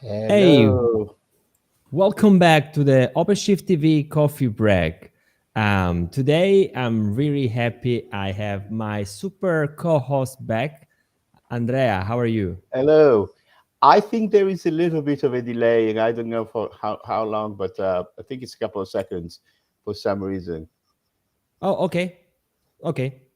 Hey, Hello. welcome back to the OpenShift TV Coffee Break. Today, I'm really happy I have my super co-host back. Andrea, how are you? Hello. I think there is a little bit of a delay, and I don't know for how long, but I think it's a couple of seconds for some reason. Oh, okay.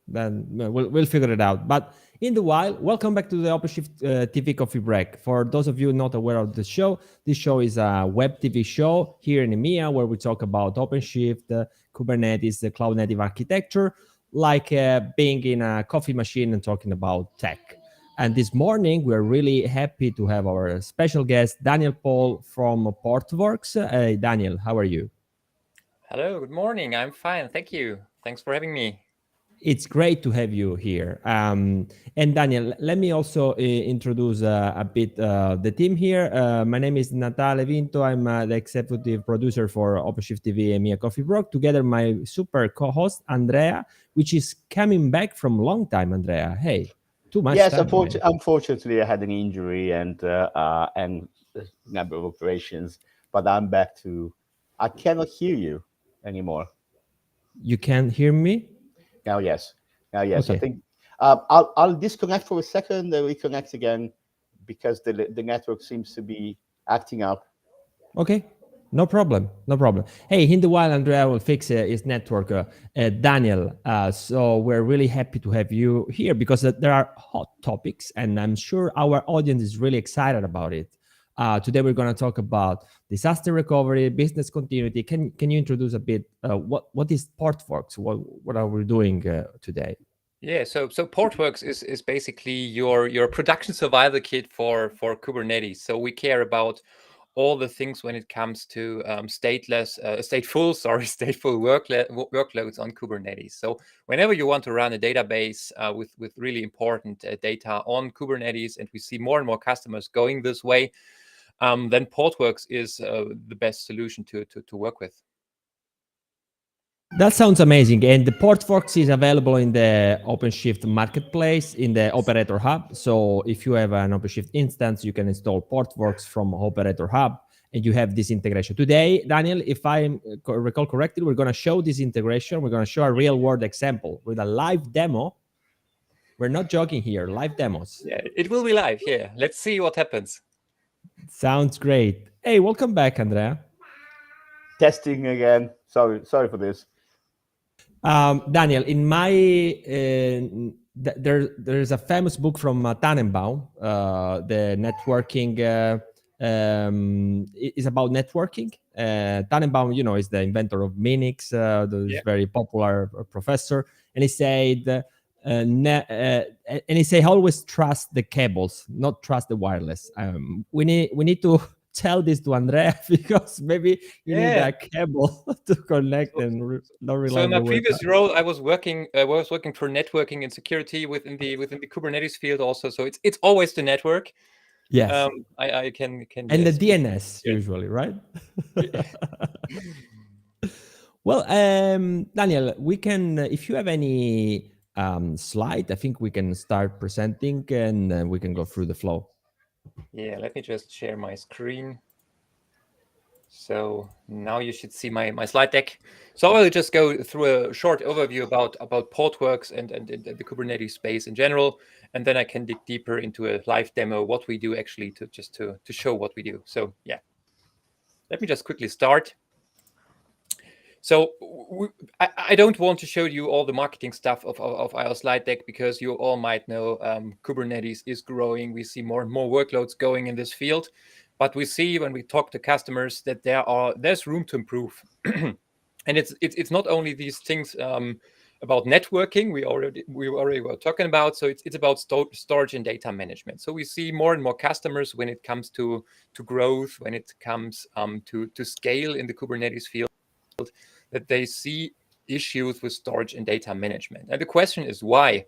Then we'll figure it out. But in the while, welcome back to the OpenShift TV Coffee Break. For those of you not aware of the show, this show is a web TV show here in EMEA where we talk about OpenShift, Kubernetes, the cloud native architecture, like being in a coffee machine and talking about tech. And this morning, we're really happy to have our special guest, Daniel Paul from Portworx. Hey, Daniel, how are you? Hello, good morning. I'm fine. Thank you. Thanks for having me. It's great to have you here. And Daniel, let me also introduce a bit the team here. My name is Natale Vinto. I'm the executive producer for OpenShift TV and Mia Coffee Broke. Together, my super co-host Andrea, which is coming back from a long time. Andrea, hey, too much Yes, time, man. unfortunately, I had an injury and a number of operations, but I'm back to. I cannot hear you anymore. You can hear me? Now, yes. Now, yes. I Okay. think I'll disconnect for a second, then reconnect again because the network seems to be acting up. Okay, no problem, no problem. Hey, in the while, Andrea will fix his network. Daniel, so we're really happy to have you here because there are hot topics, and I'm sure our audience is really excited about it. Today, we're going to talk about disaster recovery, business continuity. Can you introduce a bit what is Portworx? What are we doing today? Yeah, so Portworx is basically your production survival kit for Kubernetes. So we care about all the things when it comes to stateful, sorry, stateful workloads on Kubernetes. So whenever you want to run a database with really important data on Kubernetes, and we see more and more customers going this way, then Portworx is the best solution to work with. That sounds amazing. And the Portworx is available in the OpenShift marketplace in the Operator Hub. So if you have an OpenShift instance, you can install Portworx from Operator Hub and you have this integration. Today, Daniel, if I recall correctly, we're going to show this integration. We're going to show a real world example with a live demo. We're not joking here, live demos. Yeah, it will be live. Yeah, let's see what happens. Sounds great. Hey, welcome back, Andrea. Testing again. Sorry for this. Daniel, in my there's a famous book from Tannenbaum, the networking is about networking. Tannenbaum, is the inventor of Minix, the very popular professor, and he said. And he say always trust the cables, not trust the wireless. We need to tell this to Andrea because maybe you need a cable to connect and not rely So in on my the web. previous role, I was working for networking and security within the Kubernetes field also. So it's always the network. Yes. I can And the yes. DNS usually, right? Well, Daniel, we can, if you have any slide, I think we can start presenting and we can go through the flow. Yeah, let me just share my screen. So now you should see my slide deck. So I will just go through a short overview about Portworx and the Kubernetes space in general, and then I can dig deeper into a live demo what we do actually to show what we do. So yeah, let me just quickly start. So I don't want to show you all the marketing stuff of our slide deck because you all might know Kubernetes is growing. We see more and more workloads going in this field, but we see when we talk to customers that there's room to improve, and it's not only these things about networking we already were talking about. So it's about storage and data management. So we see more and more customers when it comes to growth, when it comes to scale in the Kubernetes field, that they see issues with storage and data management. And the question is why?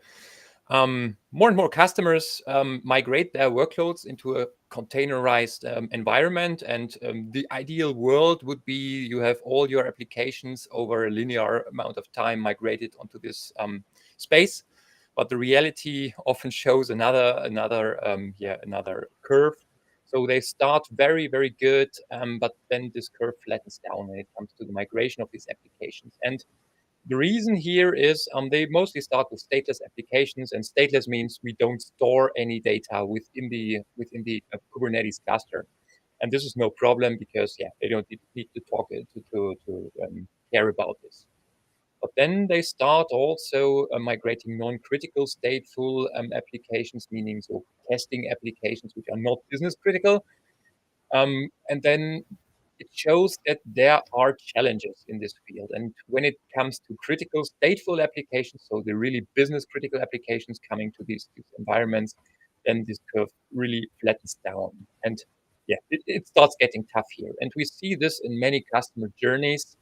More and more customers migrate their workloads into a containerized environment. And the ideal world would be you have all your applications over a linear amount of time migrated onto this space. But the reality often shows another curve So they start very, very good, but then this curve flattens down when it comes to the migration of these applications. And the reason here is they mostly start with stateless applications, and stateless means we don't store any data within the Kubernetes cluster. And this is no problem because they don't need to talk to care about this. But then they start also migrating non-critical stateful applications, meaning so testing applications which are not business critical. And then it shows that there are challenges in this field. And when it comes to critical stateful applications, so the really business critical applications coming to these environments, then this curve really flattens down. And it starts getting tough here. And we see this in many customer journeys.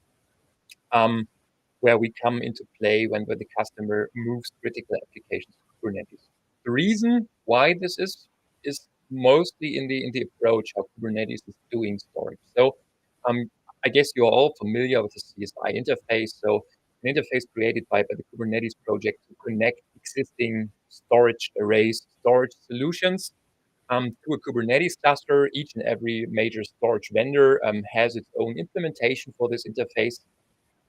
Where we come into play when the customer moves critical applications to Kubernetes. The reason why this is mostly in the approach how Kubernetes is doing storage. So I guess you're all familiar with the CSI interface. So an interface created by the Kubernetes project to connect existing storage arrays, storage solutions to a Kubernetes cluster. Each and every major storage vendor has its own implementation for this interface.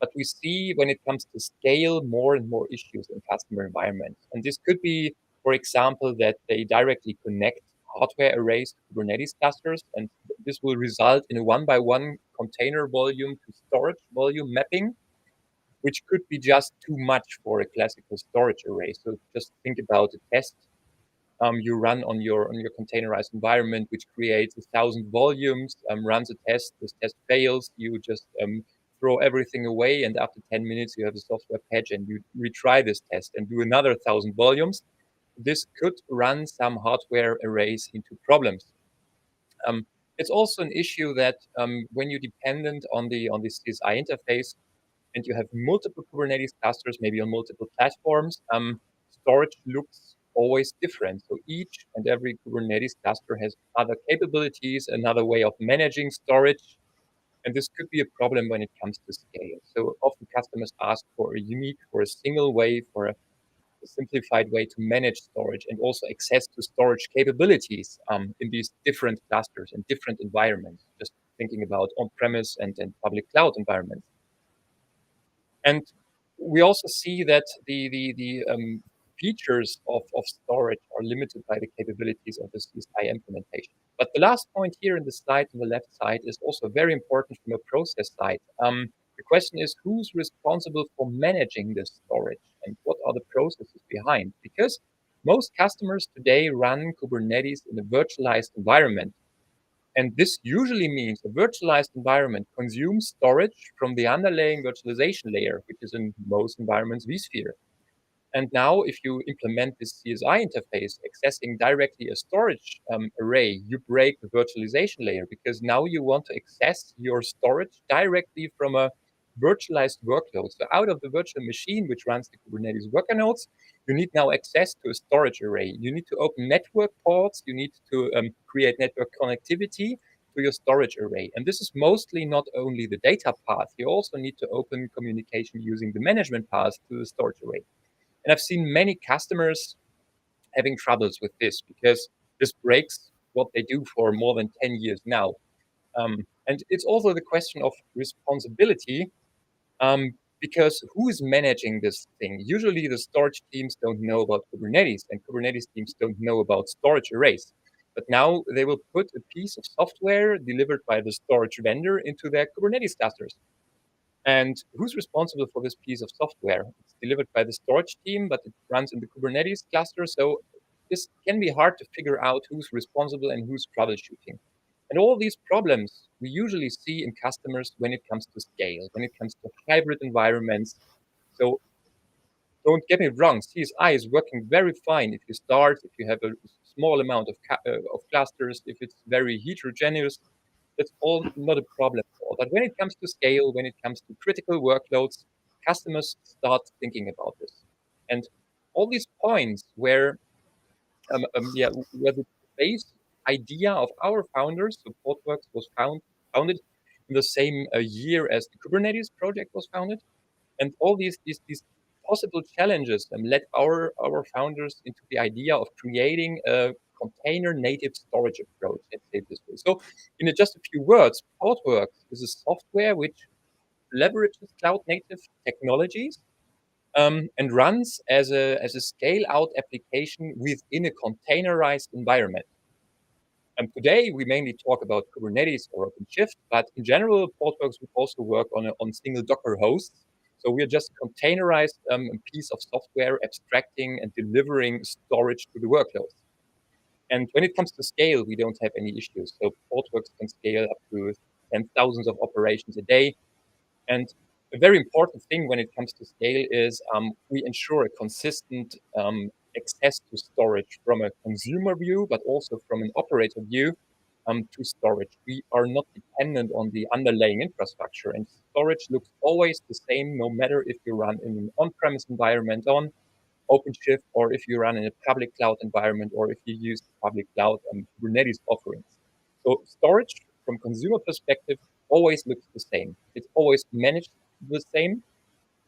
But we see when it comes to scale more and more issues in customer environments. And this could be, for example, that they directly connect hardware arrays to Kubernetes clusters, and this will result in a one-by-one container volume to storage volume mapping, which could be just too much for a classical storage array. So just think about a test you run on your containerized environment, which creates 1,000 volumes, runs a test. This test fails. You just throw everything away, and after 10 minutes, you have a software patch, and you retry this test and do another 1,000 volumes. This could run some hardware arrays into problems. It's also an issue that when you're dependent on the CSI interface, and you have multiple Kubernetes clusters, maybe on multiple platforms, storage looks always different. So each and every Kubernetes cluster has other capabilities, another way of managing storage, and this could be a problem when it comes to scale. So often customers ask for a single way, for a simplified way to manage storage and also access to storage capabilities in these different clusters and different environments, just thinking about on-premise and public cloud environments. And we also see that the features of storage are limited by the capabilities of the CSI implementation. But the last point here in the slide on the left side is also very important from a process side. The question is, who's responsible for managing this storage and what are the processes behind? Because most customers today run Kubernetes in a virtualized environment. And this usually means a virtualized environment consumes storage from the underlying virtualization layer, which is in most environments vSphere. And now if you implement this CSI interface, accessing directly a storage array, you break the virtualization layer because now you want to access your storage directly from a virtualized workload. So out of the virtual machine, which runs the Kubernetes worker nodes, you need now access to a storage array. You need to open network ports. You need to create network connectivity to your storage array. And this is mostly not only the data path. You also need to open communication using the management path to the storage array. And I've seen many customers having troubles with this because this breaks what they do for more than 10 years now. And it's also the question of responsibility because who is managing this thing? Usually the storage teams don't know about Kubernetes and Kubernetes teams don't know about storage arrays. But now they will put a piece of software delivered by the storage vendor into their Kubernetes clusters. And who's responsible for this piece of software? It's delivered by the storage team, but it runs in the Kubernetes cluster. So this can be hard to figure out who's responsible and who's troubleshooting. And all these problems we usually see in customers when it comes to scale, when it comes to hybrid environments. So don't get me wrong, CSI is working very fine if if you have a small amount of clusters, if it's very heterogeneous, that's all not a problem at all. But when it comes to scale, when it comes to critical workloads, customers start thinking about this. And all these points where the base idea of our founders, so Portworx was founded in the same year as the Kubernetes project was founded, and all these possible challenges led our founders into the idea of creating a container native storage approach. Let's say it this way. So, in just a few words, Portworx is a software which leverages cloud native technologies and runs as a scale out application within a containerized environment. And today we mainly talk about Kubernetes or OpenShift, but in general, Portworx would also work on single Docker hosts. So we are just containerized a piece of software abstracting and delivering storage to the workloads. And when it comes to scale, we don't have any issues. So Portworx can scale up to 10,000 of operations a day. And a very important thing when it comes to scale is we ensure a consistent access to storage from a consumer view, but also from an operator view to storage. We are not dependent on the underlying infrastructure, and storage looks always the same, no matter if you run in an on-premise environment on OpenShift, or if you run in a public cloud environment, or if you use public cloud and Kubernetes offerings. So storage from consumer perspective always looks the same. It's always managed the same,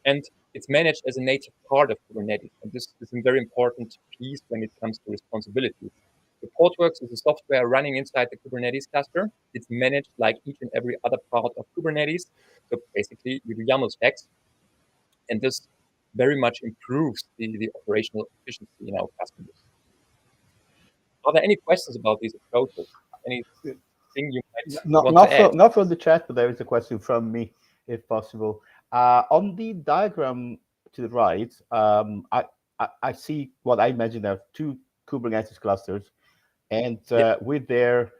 and it's managed as a native part of Kubernetes. And this is a very important piece when it comes to responsibilities. The Portworx is a software running inside the Kubernetes cluster. It's managed like each and every other part of Kubernetes. So basically, you do YAML specs, and this very much improves the operational efficiency in our customers. Are there any questions about these approaches? Anything you might want to add? Not from the chat, but there is a question from me, if possible. On the diagram to the right, I see what I imagine are two Kubernetes clusters, and with their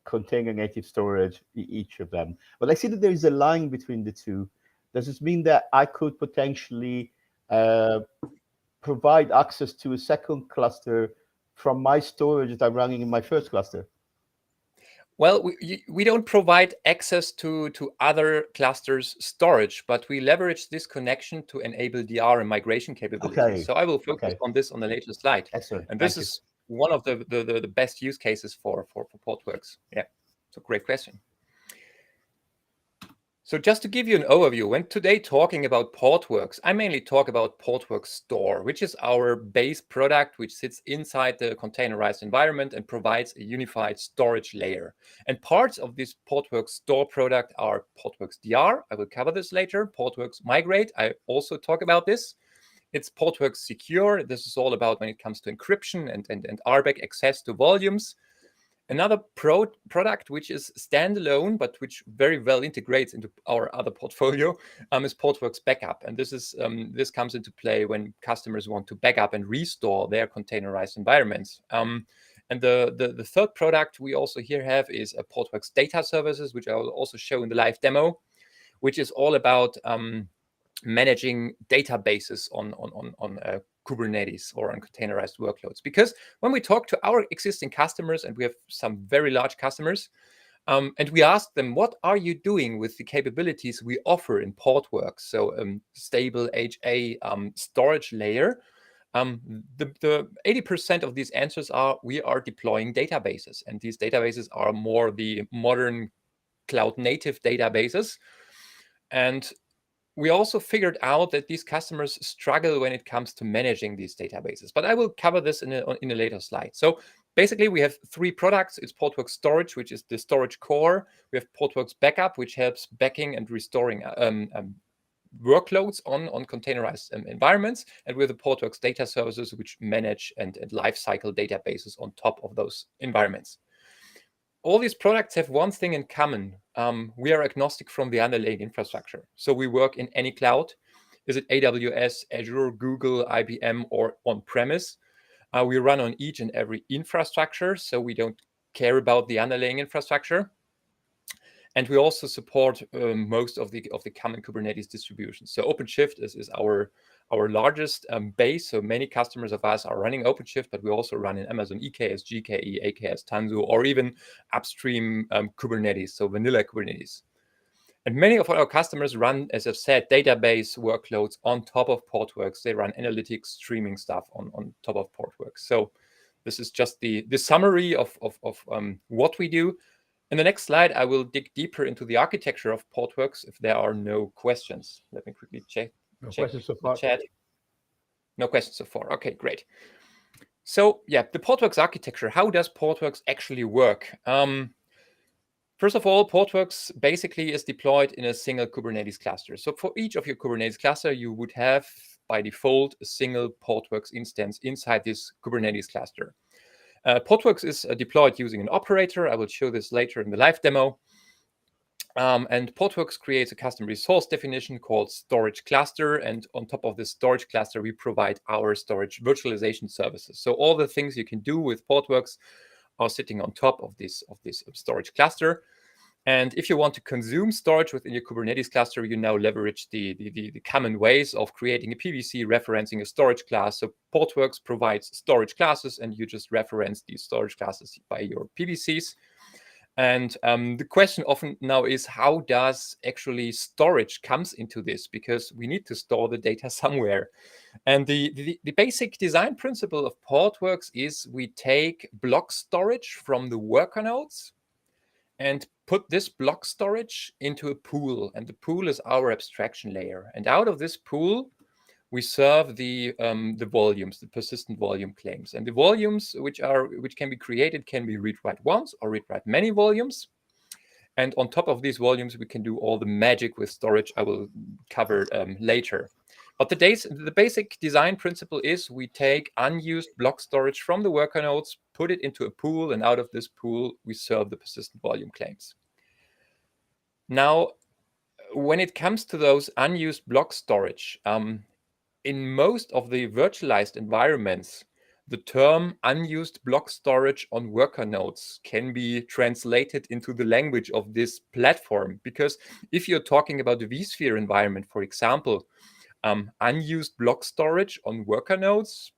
container native storage, each of them. But I see that there is a line between the two. Does this mean that I could potentially provide access to a second cluster from my storage that I'm running in my first cluster? Well, we don't provide access to other clusters' storage, but we leverage this connection to enable DR and migration capabilities. Okay. So I will focus on this on the later slide. Excellent. And this is one of the best use cases for Portworx. Yeah, so great question. So just to give you an overview, when today talking about Portworx, I mainly talk about Portworx Store, which is our base product, which sits inside the containerized environment and provides a unified storage layer. And parts of this Portworx Store product are Portworx DR. I will cover this later. Portworx Migrate. I also talk about this. It's Portworx Secure. This is all about when it comes to encryption and RBAC access to volumes. Another product which is standalone, but which very well integrates into our other portfolio, is Portworx Backup. And this comes into play when customers want to back up and restore their containerized environments. And the third product we also here have is a Portworx Data Services, which I will also show in the live demo, which is all about managing databases on Kubernetes or on containerized workloads. Because when we talk to our existing customers, and we have some very large customers, and we ask them, what are you doing with the capabilities we offer in Portworx? So stable HA storage layer. The 80% of these answers are, we are deploying databases. And these databases are more the modern cloud native databases. And we also figured out that these customers struggle when it comes to managing these databases. But I will cover this in a later slide. So basically, we have three products. It's Portworx Storage, which is the storage core. We have Portworx Backup, which helps backing and restoring workloads on containerized environments. And we have the Portworx Data Services, which manage and lifecycle databases on top of those environments. All these products have one thing in common. We are agnostic from the underlying infrastructure. So we work in any cloud. Is it AWS, Azure, Google, IBM, or on-premise? We run on each and every infrastructure, so we don't care about the underlying infrastructure. And we also support most of the common Kubernetes distributions. So OpenShift is our largest base. So many customers of us are running OpenShift, but we also run in Amazon EKS, GKE, AKS, Tanzu, or even upstream Kubernetes, so vanilla Kubernetes. And many of our customers run, as I've said, database workloads on top of Portworx. They run analytics, streaming stuff on top of Portworx. So this is just the summary of what we do. In the next slide, I will dig deeper into the architecture of Portworx if there are no questions. Let me quickly check. No questions so far. Chat. No questions so far. Okay, great. So yeah, the Portworx architecture, how does Portworx actually work? First of all, Portworx basically is deployed in a single Kubernetes cluster. So for each of your Kubernetes cluster, you would have by default a single Portworx instance inside this Kubernetes cluster. Portworx is deployed using an operator. I will show this later in the live demo. And Portworx creates a custom resource definition called storage cluster. And on top of this storage cluster, we provide our storage virtualization services. So all the things you can do with Portworx are sitting on top of this storage cluster. And if you want to consume storage within your Kubernetes cluster, you now leverage the common ways of creating a PVC, referencing a storage class. So Portworx provides storage classes, and you just reference these storage classes by your PVCs. And the question often now is, how does actually storage comes into this? Because we need to store the data somewhere. And the basic design principle of Portworx is we take block storage from the worker nodes and put this block storage into a pool. And the pool is our abstraction layer. And out of this pool, we serve the volumes, the persistent volume claims. And the volumes which can be created can be read-write once or read-write many volumes. And on top of these volumes, we can do all the magic with storage I will cover later. But the basic design principle is we take unused block storage from the worker nodes, put it into a pool, and out of this pool, we serve the persistent volume claims. Now, when it comes to those unused block storage, in most of the virtualized environments, the term unused block storage on worker nodes can be translated into the language of this platform. Because if you're talking about the vSphere environment, for example, unused block storage on worker nodes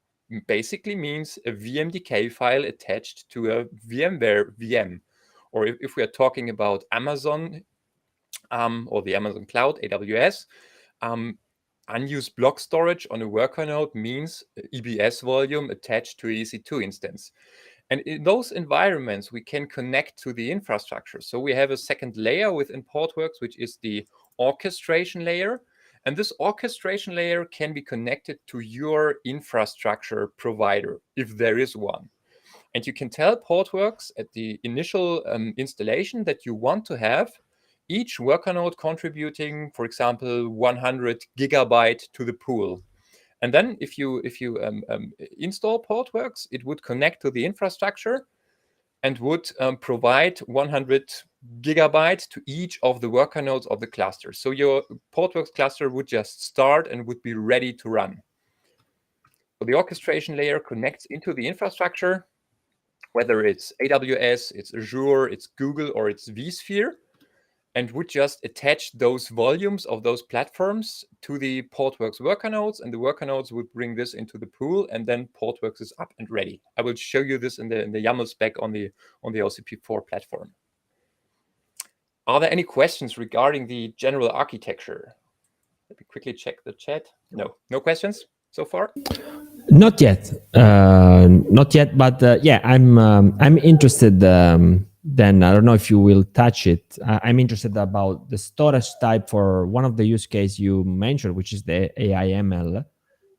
basically means a VMDK file attached to a VMware VM. Or if we are talking about Amazon or the Amazon Cloud, AWS, unused block storage on a worker node means EBS volume attached to an EC2 instance. And in those environments, we can connect to the infrastructure. So we have a second layer within Portworx, which is the orchestration layer. And this orchestration layer can be connected to your infrastructure provider, if there is one. And you can tell Portworx at the initial installation that you want to have each worker node contributing, for example, 100 gigabyte to the pool. And then if you install Portworx, it would connect to the infrastructure and would provide 100 gigabyte to each of the worker nodes of the cluster. So your Portworx cluster would just start and would be ready to run. So the orchestration layer connects into the infrastructure, whether it's AWS, it's Azure, it's Google, or it's vSphere, and would just attach those volumes of those platforms to the Portworx worker nodes, and the worker nodes would bring this into the pool, and then Portworx is up and ready. I will show you this in the YAML spec on the OCP4 platform. Are there any questions regarding the general architecture? Let me quickly check the chat. No questions so far? Not yet, but yeah, I'm interested. Then I don't know if you will touch it. I'm interested about the storage type for one of the use case you mentioned, which is the AI/ML.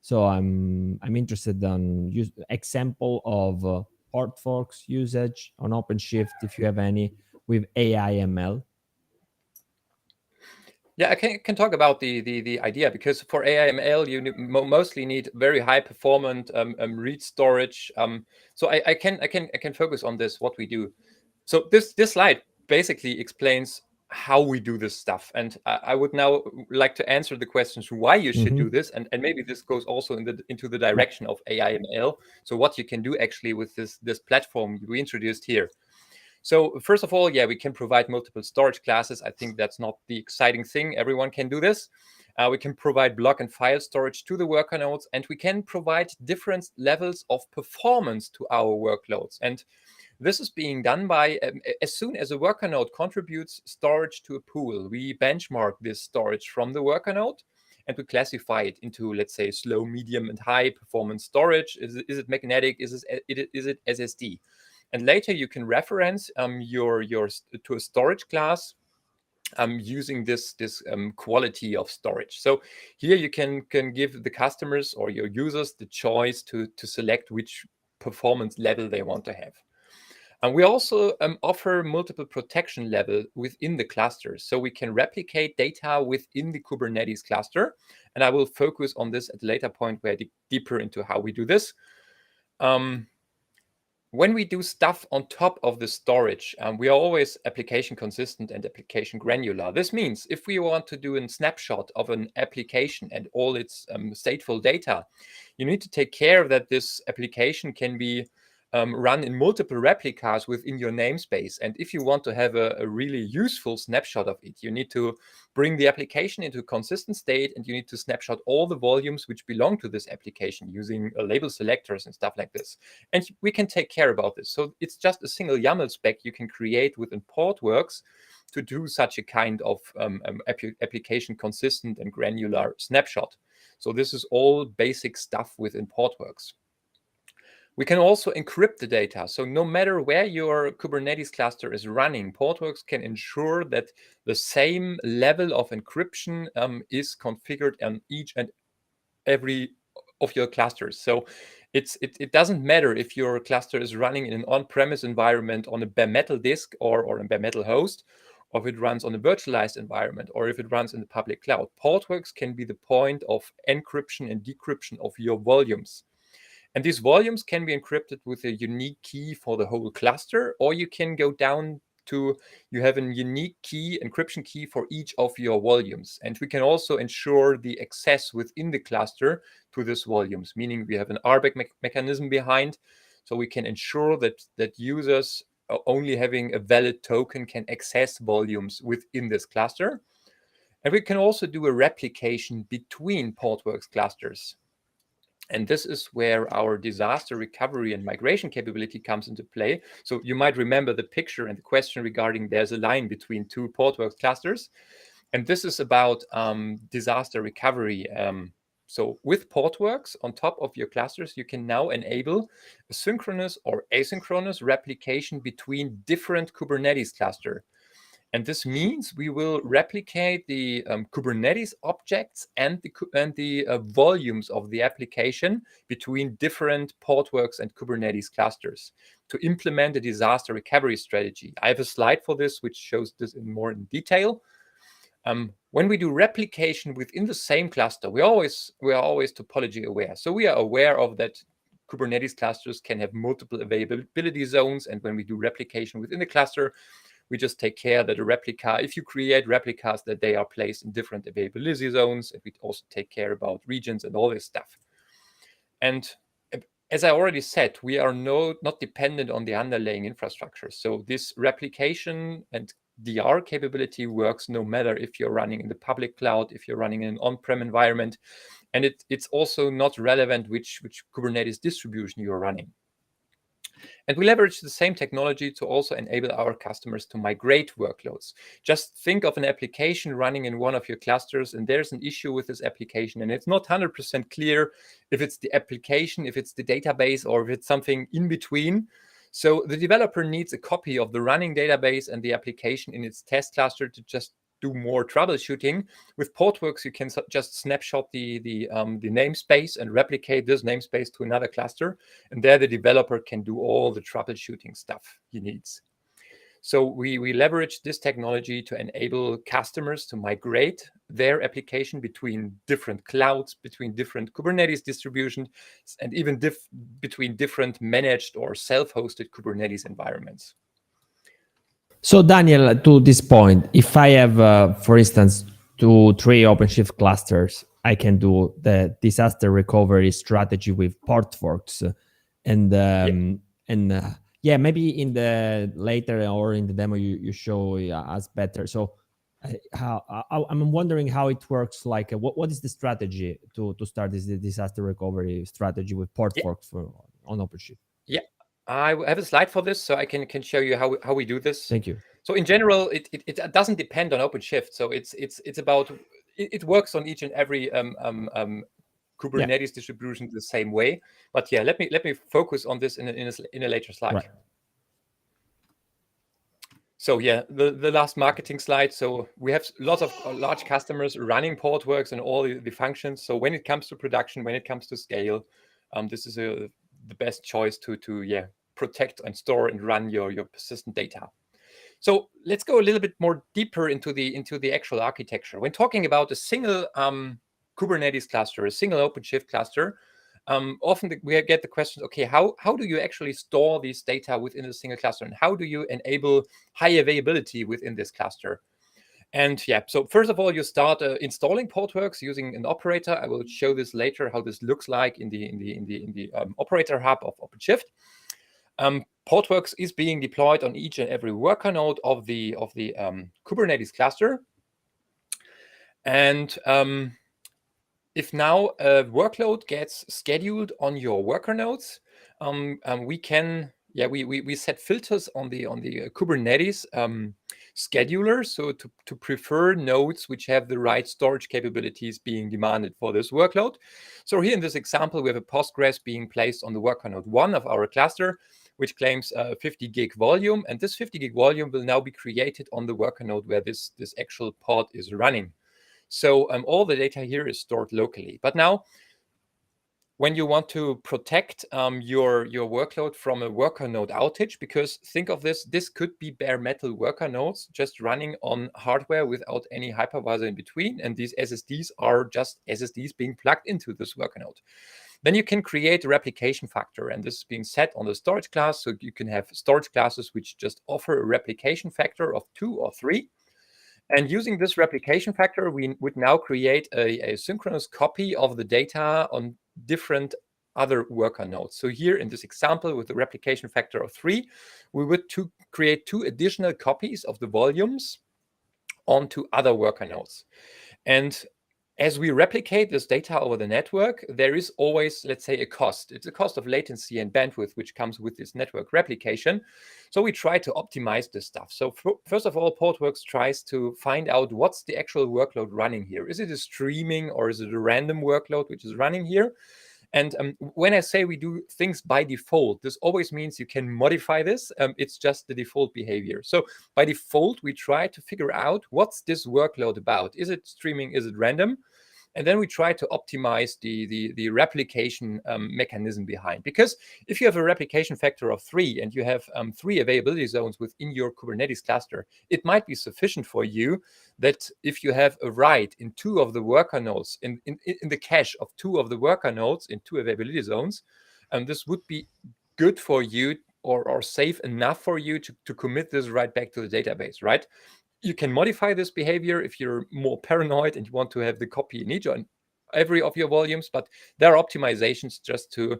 So I'm interested on example of Portworx usage on OpenShift, if you have any, with AI/ML. Yeah, I can talk about the idea, because for AI/ML you mostly need very high performant read storage. So I can focus on this, what we do. So this slide basically explains how we do this stuff, and I would now like to answer the questions why you should do this, and maybe this goes also into the direction of AI/ML. So what you can do actually with this platform we introduced here. So first of all, yeah, we can provide multiple storage classes. I think that's not the exciting thing. Everyone can do this. We can provide block and file storage to the worker nodes, and we can provide different levels of performance to our workloads. And this is being done by, as soon as a worker node contributes storage to a pool, we benchmark this storage from the worker node, and we classify it into, let's say, slow, medium, and high performance storage. Is it magnetic? Is it SSD? And later you can reference to a storage class using this quality of storage. So here you can give the customers or your users the choice to select which performance level they want to have. And we also offer multiple protection level within the cluster. So we can replicate data within the Kubernetes cluster. And I will focus on this at a later point where I dig deeper into how we do this. When we do stuff on top of the storage, we are always application consistent and application granular. This means if we want to do a snapshot of an application and all its stateful data, you need to take care that this application can be run in multiple replicas within your namespace. And if you want to have a really useful snapshot of it, you need to bring the application into a consistent state, and you need to snapshot all the volumes which belong to this application using label selectors and stuff like this. And we can take care about this. So it's just a single YAML spec you can create within Portworx to do such a kind of application consistent and granular snapshot. So this is all basic stuff within Portworx. We can also encrypt the data. So no matter where your Kubernetes cluster is running, Portworx can ensure that the same level of encryption is configured on each and every of your clusters. So it doesn't matter if your cluster is running in an on-premise environment on a bare metal disk or a bare metal host, or if it runs on a virtualized environment, or if it runs in the public cloud. Portworx can be the point of encryption and decryption of your volumes. And these volumes can be encrypted with a unique key for the whole cluster, or you can go down to, you have a unique key, encryption key for each of your volumes. And we can also ensure the access within the cluster to these volumes, meaning we have an RBAC mechanism behind. So we can ensure that users only having a valid token can access volumes within this cluster. And we can also do a replication between Portworx clusters. And this is where our disaster recovery and migration capability comes into play. So you might remember the picture and the question regarding there's a line between two Portworx clusters. And this is about disaster recovery. So with Portworx on top of your clusters, you can now enable a synchronous or asynchronous replication between different Kubernetes clusters. And this means we will replicate the Kubernetes objects and the volumes of the application between different Portworx and Kubernetes clusters to implement a disaster recovery strategy. I have a slide for this, which shows this more in detail. When we do replication within the same cluster, we are always topology aware. So we are aware of that Kubernetes clusters can have multiple availability zones. And when we do replication within the cluster, we just take care that a replica, if you create replicas, that they are placed in different availability zones. And we also take care about regions and all this stuff. And as I already said, we are not dependent on the underlying infrastructure. So this replication and DR capability works no matter if you're running in the public cloud, if you're running in an on-prem environment. And it's also not relevant which Kubernetes distribution you're running. And we leverage the same technology to also enable our customers to migrate workloads. Just think of an application running in one of your clusters, and there's an issue with this application, and it's not 100% clear if it's the application, if it's the database, or if it's something in between. So the developer needs a copy of the running database and the application in its test cluster to just do more troubleshooting. With Portworx, you can just snapshot the namespace and replicate this namespace to another cluster. And there the developer can do all the troubleshooting stuff he needs. So we leverage this technology to enable customers to migrate their application between different clouds, between different Kubernetes distributions, and even between different managed or self-hosted Kubernetes environments. So Daniel, to this point, if I have, for instance, 2-3 OpenShift clusters, I can do the disaster recovery strategy with Portworx, maybe in the later or in the demo you show us better. So I'm wondering how it works. Like, what is the strategy to start this disaster recovery strategy with Portworx on OpenShift? Yeah. I have a slide for this, so I can show you how we do this. Thank you. So in general, it doesn't depend on OpenShift. So it's about it works on each and every Kubernetes distribution the same way. But yeah, let me focus on this in a later slide. Right. So yeah, the last marketing slide. So we have lots of large customers running Portworx and all the functions. So when it comes to production, when it comes to scale, this is the best choice to protect and store and run your persistent data. So let's go a little bit more deeper into the actual architecture. When talking about a single Kubernetes cluster, a single OpenShift cluster, often we get the question, okay, how do you actually store these data within a single cluster, and how do you enable high availability within this cluster? And so first of all, you start installing Portworx using an operator. I will show this later how this looks like in the operator hub of OpenShift. Portworx is being deployed on each and every worker node of the Kubernetes cluster. And if now a workload gets scheduled on your worker nodes, we can we set filters on the Kubernetes scheduler, so to prefer nodes which have the right storage capabilities being demanded for this workload. So here in this example, we have a Postgres being placed on the worker node 1 of our cluster, which claims 50 gig volume, and this 50 gig volume will now be created on the worker node where this actual pod is running. So all the data here is stored locally. But now, when you want to protect your workload from a worker node outage, because think of this could be bare metal worker nodes just running on hardware without any hypervisor in between, and these SSDs are just SSDs being plugged into this worker node. Then you can create a replication factor, and this is being set on the storage class, so you can have storage classes which just offer a replication factor of 2 or 3. And using this replication factor, we would now create a synchronous copy of the data on different other worker nodes. So here in this example with the replication factor of 3, we would create 2 additional copies of the volumes onto other worker nodes. And as we replicate this data over the network, there is always, let's say, a cost. It's a cost of latency and bandwidth, which comes with this network replication. So we try to optimize this stuff. So first of all, Portworx tries to find out what's the actual workload running here. Is it a streaming or is it a random workload which is running here? And when I say we do things by default, this always means you can modify this. It's just the default behavior. So by default, we try to figure out what's this workload about. Is it streaming? Is it random? And then we try to optimize the replication mechanism behind. Because if you have a replication factor of 3 and you have 3 availability zones within your Kubernetes cluster, it might be sufficient for you that if you have a write in 2 of the worker nodes, in the cache of 2 of the worker nodes in 2 availability zones, this would be good for you or safe enough for you to commit this right back to the database, right? You can modify this behavior if you're more paranoid and you want to have the copy in each and every of your volumes, but there are optimizations just to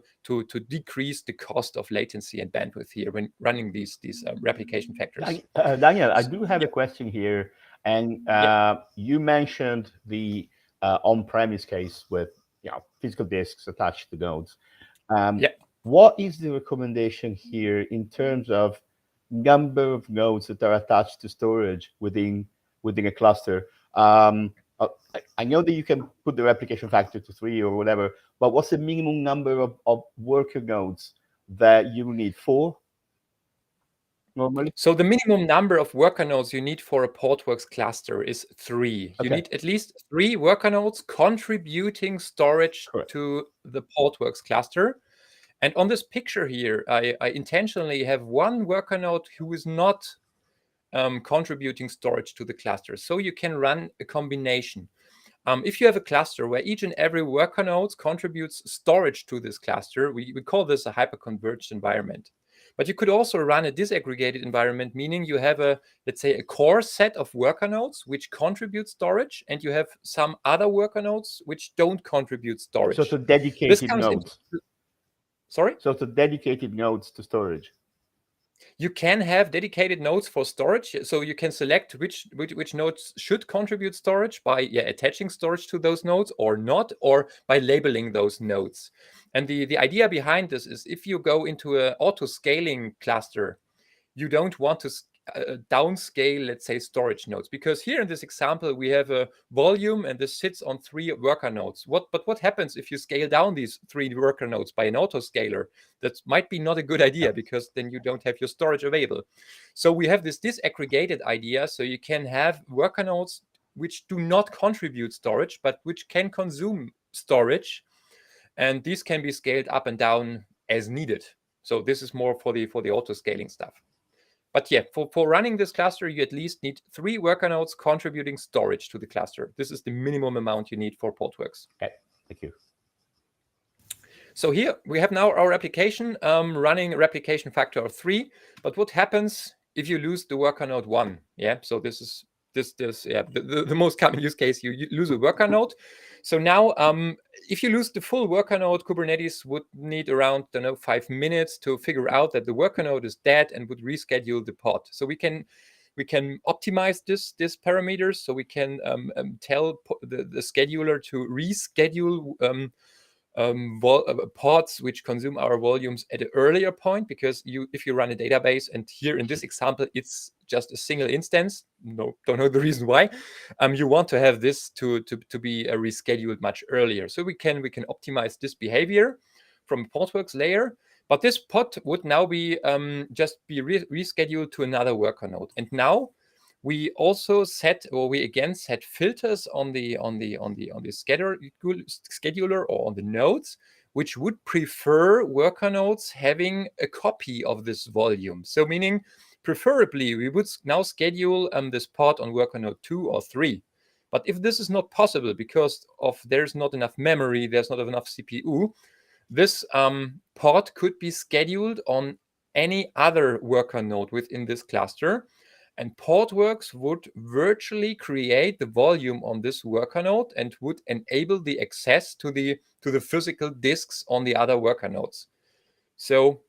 decrease the cost of latency and bandwidth here when running these replication factors. Daniel, I do have a question here, and you mentioned the on-premise case with physical disks attached to nodes. What is the recommendation here in terms of number of nodes that are attached to storage within a cluster? I know that you can put the replication factor to 3 or whatever, but what's the minimum number of worker nodes that you need? 4 normally? So the minimum number of worker nodes you need for a Portworx cluster is 3. You need at least 3 worker nodes contributing storage to the Portworx cluster. And on this picture here, I intentionally have 1 worker node who is not contributing storage to the cluster. So you can run a combination. If you have a cluster where each and every worker node contributes storage to this cluster, we call this a hyperconverged environment. But you could also run a disaggregated environment, meaning you have let's say, a core set of worker nodes which contribute storage, and you have some other worker nodes which don't contribute storage. So to dedicated nodes. Sorry? So to dedicated nodes to storage. You can have dedicated nodes for storage, so you can select which nodes should contribute storage by attaching storage to those nodes or not, or by labeling those nodes. And the idea behind this is if you go into an auto-scaling cluster, you don't want to downscale, let's say, storage nodes, because here in this example we have a volume and this sits on 3 worker nodes. But what happens if you scale down these 3 worker nodes by an autoscaler? That might be not a good idea, because then you don't have your storage available. So we have this disaggregated idea, so you can have worker nodes which do not contribute storage but which can consume storage, and these can be scaled up and down as needed. So this is more for the auto-scaling stuff. But yeah, for running this cluster, you at least need 3 worker nodes contributing storage to the cluster. This is the minimum amount you need for Portworx. Okay, thank you. So here we have now our application running a replication factor of 3. But what happens if you lose the worker node 1? Yeah, so this is the most common use case. You lose a worker node. So now, if you lose the full worker node, Kubernetes would need around 5 minutes to figure out that the worker node is dead and would reschedule the pod. So we can optimize this parameters. So we can tell the scheduler to reschedule pods which consume our volumes at an earlier point, because if you run a database, and here in this example it's just a single instance, don't know the reason why, you want to have this to be rescheduled much earlier. So we can optimize this behavior from a Portworx layer, but this pod would now be just be rescheduled to another worker node. And now we also set filters on the scheduler or on the nodes, which would prefer worker nodes having a copy of this volume. So meaning, preferably, we would now schedule this pod on worker node 2 or 3. But if this is not possible because there's not enough memory, there's not enough CPU, this pod could be scheduled on any other worker node within this cluster. And Portworx would virtually create the volume on this worker node and would enable the access to the physical disks on the other worker nodes. So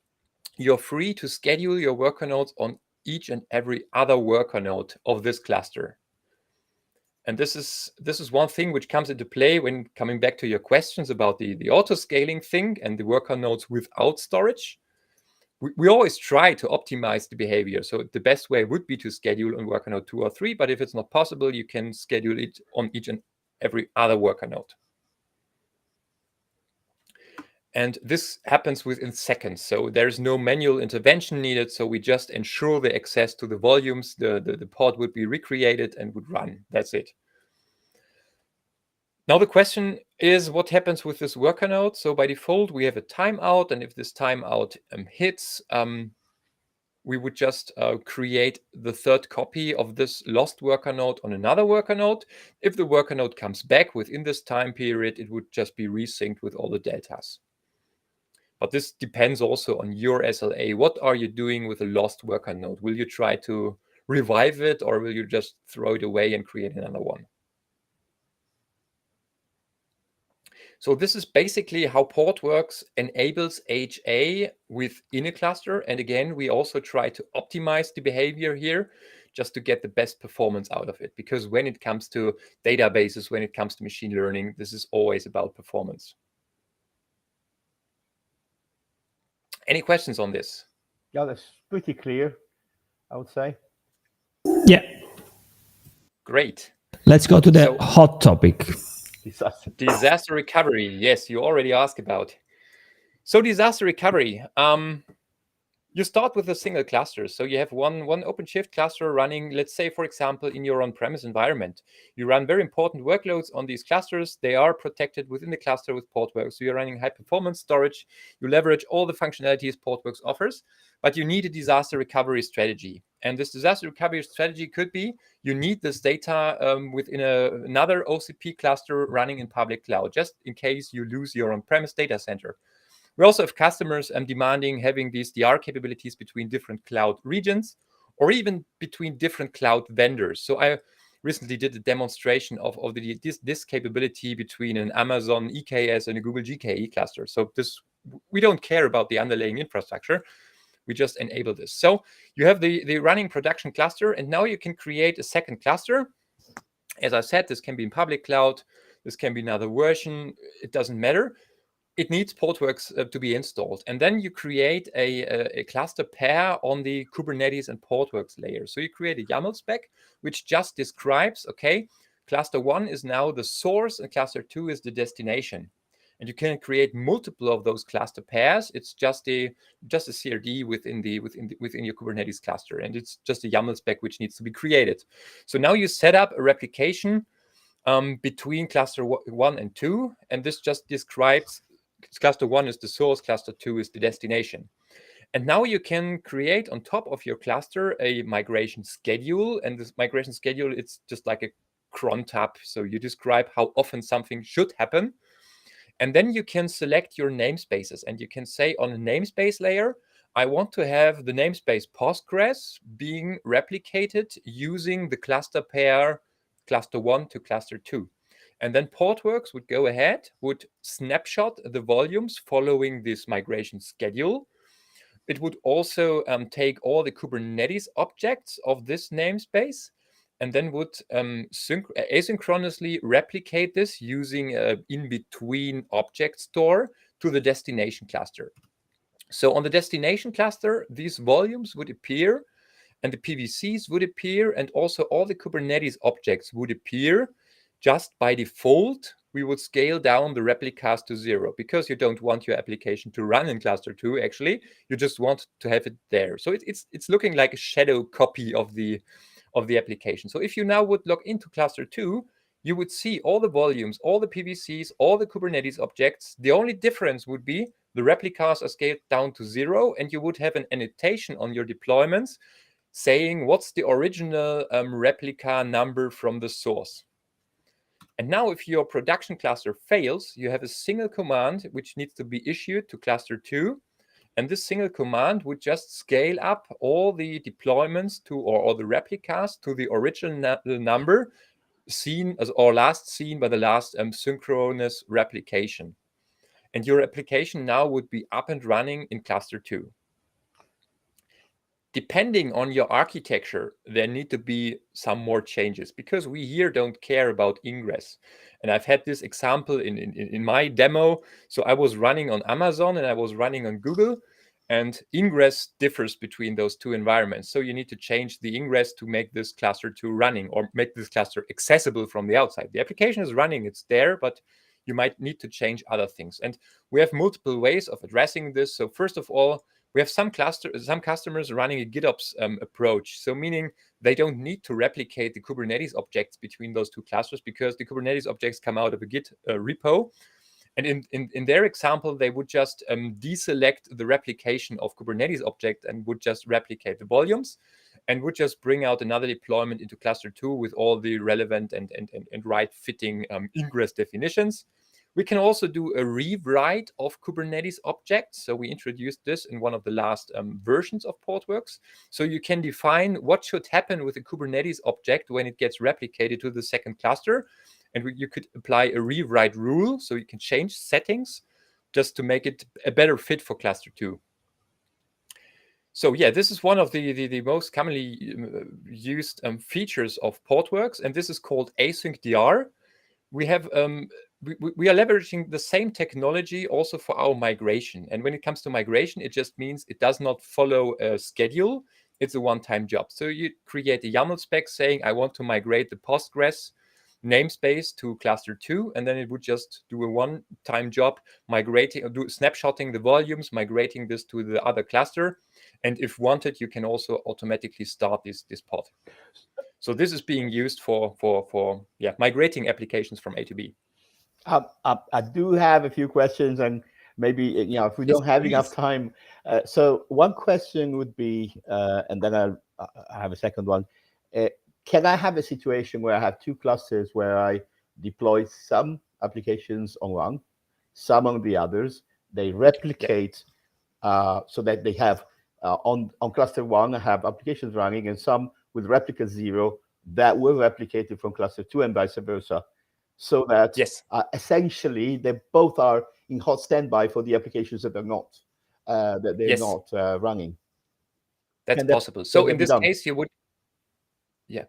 you're free to schedule your worker nodes on each and every other worker node of this cluster. And this is one thing which comes into play when coming back to your questions about the auto-scaling thing and the worker nodes without storage. We always try to optimize the behavior. So the best way would be to schedule on worker node 2 or 3, but if it's not possible, you can schedule it on each and every other worker node. And this happens within seconds. So there's no manual intervention needed. So we just ensure the access to the volumes. The pod would be recreated and would run. That's it. Now the question is, what happens with this worker node? So by default, we have a timeout. And if this timeout hits, we would just create the 3rd copy of this lost worker node on another worker node. If the worker node comes back within this time period, it would just be resynced with all the deltas. But this depends also on your SLA. What are you doing with a lost worker node? Will you try to revive it, or will you just throw it away and create another one? So this is basically how Portworx enables HA within a cluster. And again, we also try to optimize the behavior here just to get the best performance out of it. Because when it comes to databases, when it comes to machine learning, this is always about performance. Any questions on this? Yeah, that's pretty clear, I would say. Yeah. Great. Let's go to the hot topic. Disaster recovery. Yes, you already asked about. So disaster recovery. You start with a single cluster. So you have one OpenShift cluster running, let's say, for example, in your on-premise environment. You run very important workloads on these clusters. They are protected within the cluster with Portworx. So you're running high-performance storage. You leverage all the functionalities Portworx offers, but you need a disaster recovery strategy. And this disaster recovery strategy could be, you need this data within another OCP cluster running in public cloud, just in case you lose your on-premise data center. We also have customers demanding having these DR capabilities between different cloud regions, or even between different cloud vendors. So I recently did a demonstration of this capability between an Amazon EKS and a Google GKE cluster. So we don't care about the underlying infrastructure. We just enable this. So you have the running production cluster, and now you can create a second cluster. As I said, this can be in public cloud. This can be another version. It doesn't matter. It needs Portworx to be installed. And then you create a cluster pair on the Kubernetes and Portworx layer. So you create a YAML spec, which just describes, okay, cluster 1 is now the source and cluster 2 is the destination. And you can create multiple of those cluster pairs. It's just a CRD within your Kubernetes cluster. And it's just a YAML spec which needs to be created. So now you set up a replication between cluster 1 and 2. And this just describes cluster 1 is the source, cluster 2 is the destination. And now you can create on top of your cluster a migration schedule. And this migration schedule, it's just like a cron tab. So you describe how often something should happen. And then you can select your namespaces. And you can say on a namespace layer, I want to have the namespace Postgres being replicated using the cluster pair cluster 1 to cluster 2. And then Portworx would go ahead, would snapshot the volumes following this migration schedule. It would also take all the Kubernetes objects of this namespace and then would asynchronously replicate this using an in-between object store to the destination cluster. So on the destination cluster, these volumes would appear and the PVCs would appear and also all the Kubernetes objects would appear. Just by default, we would scale down the replicas to 0 because you don't want your application to run in cluster 2. Actually, you just want to have it there. So it's looking like a shadow copy of the application. So if you now would log into cluster 2, you would see all the volumes, all the PVCs, all the Kubernetes objects. The only difference would be the replicas are scaled down to 0, and you would have an annotation on your deployments saying what's the original replica number from the source. And now if your production cluster fails, you have a single command which needs to be issued to cluster 2. And this single command would just scale up all the deployments to, or the replicas to the original number seen as, or last seen by the last synchronous replication. And your application now would be up and running in cluster 2. Depending on your architecture, there need to be some more changes because we here don't care about ingress. And I've had this example in my demo. So I was running on Amazon and I was running on Google, and ingress differs between those two environments. So you need to change the ingress to make this cluster 2 running or make this cluster accessible from the outside. The application is running, it's there, but you might need to change other things. And we have multiple ways of addressing this. So first of all, we have some customers running a GitOps approach. So meaning they don't need to replicate the Kubernetes objects between those two clusters because the Kubernetes objects come out of a Git repo. And in their example, they would just deselect the replication of Kubernetes object and would just replicate the volumes and would just bring out another deployment into cluster 2 with all the relevant and right fitting ingress definitions. We can also do a rewrite of Kubernetes objects. So we introduced this in one of the last versions of Portworx. So you can define what should happen with a Kubernetes object when it gets replicated to the second cluster. And you could apply a rewrite rule. So you can change settings just to make it a better fit for cluster 2. So yeah, this is one of the most commonly used features of Portworx. And this is called async DR. We have we are leveraging the same technology also for our migration. And when it comes to migration, it just means it does not follow a schedule. It's a one-time job. So you create a YAML spec saying, I want to migrate the Postgres namespace to cluster 2, and then it would just do a one-time job migrating, or snapshotting the volumes, migrating this to the other cluster. And if wanted, you can also automatically start this pod. So this is being used for migrating applications from A to B. I do have a few questions, and maybe if we don't have enough time. So one question would be, and then I have a second one. Can I have a situation where I have two clusters where I deploy some applications on one, some on the others? They replicate so that they have on cluster 1, I have applications running, and some with replica 0 that will replicate it from cluster 2 and vice versa. So that essentially they both are in hot standby for the applications that are not not running. That's possible. So in this case, you would